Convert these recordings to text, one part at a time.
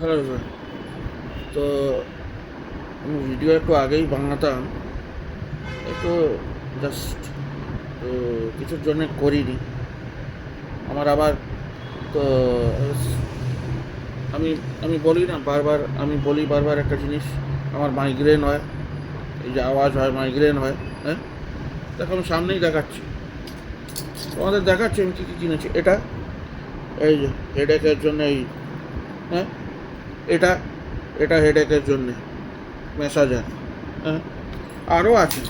Hello sir. তো আমি video একটু আগেই বানাতাম, একটু জাস্ট তো কিছুর জন্য করিনি। আমার আবার তো আমি আমি বলি না বারবার, আমি বলি বারবার একটা জিনিস, আমার মাইগ্রেন হয়, এই যে আওয়াজ হয় মাইগ্রেন হয়। হ্যাঁ, দেখো আমি সামনেই দেখাচ্ছি, তোমাদের দেখাচ্ছি আমি কী কী কিনেছি। এটা এই যে হেডেকের জন্য, এই হ্যাঁ, এটা এটা হেডেকের জন্যে ম্যাসাজার। হ্যাঁ, আরও আছে,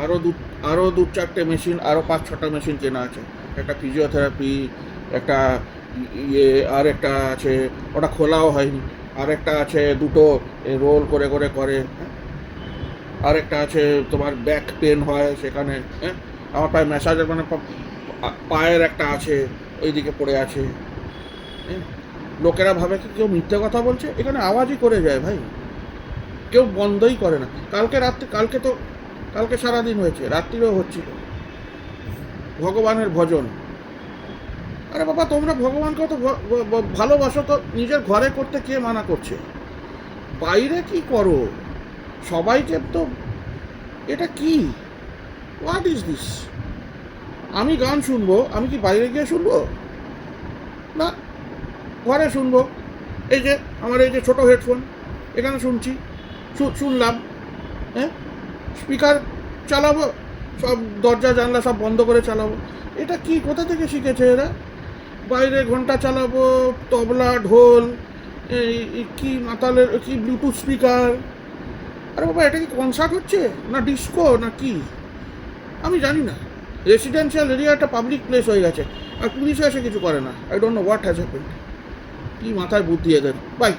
আরও দু আরও দু চারটে মেশিন, আরও 5-6টা মেশিন কেনা আছে। একটা ফিজিওথেরাপি, একটা ইয়ে, আর একটা আছে ওটা খোলাও হয়নি। আর একটা আছে দুটো রোল করে করে করে। হ্যাঁ, আর একটা আছে তোমার ব্যাক পেন হয় সেখানে। হ্যাঁ, আমার পায়ে ম্যাসাজের মানে পায়ের একটা আছে, ওইদিকে পড়ে আছে। হ্যাঁ, লোকেরা ভাবে কি কেউ মিথ্যে কথা বলছে, এখানে আওয়াজই করে যায় ভাই, কেউ বন্ধই করে না। কালকে রাত্রে, কালকে সারাদিন হয়েছে, রাত্রিরেও হচ্ছিল ভগবানের ভজন। আরে বাবা, তোমরা ভগবানকে তো ভালোবাসো, তো নিজের ঘরে করতে কে মানা করছে? বাইরে কি করো সবাইকে তো, এটা কি, হোয়াট ইজ দিস? আমি গান শুনবো, আমি কি বাইরে গিয়ে শুনবো? না, ঘরে শুনবো। এই যে আমার এই যে ছোটো হেডফোন, এখানে শুনছি, শুনলাম। হ্যাঁ, স্পিকার চালাবো, সব দরজা জানলা সব বন্ধ করে চালাবো। এটা কি, কোথা থেকে শিখেছে এরা? বাইরে ঘন্টা চালাবো, তবলা ঢোল, এই কি মাতালের কি ব্লুটুথ স্পিকার। আরে বাবা, এটা কি কনসার্ট হচ্ছে না ডিস্কো না কি? আমি জানি না। রেসিডেন্সিয়াল এরিয়া একটা পাবলিক প্লেস হয়ে গেছে, আর পুলিশও এসে কিছু করে না। I don't know what has happened. কি মাথায় বুদ্ধি এদের, বাই।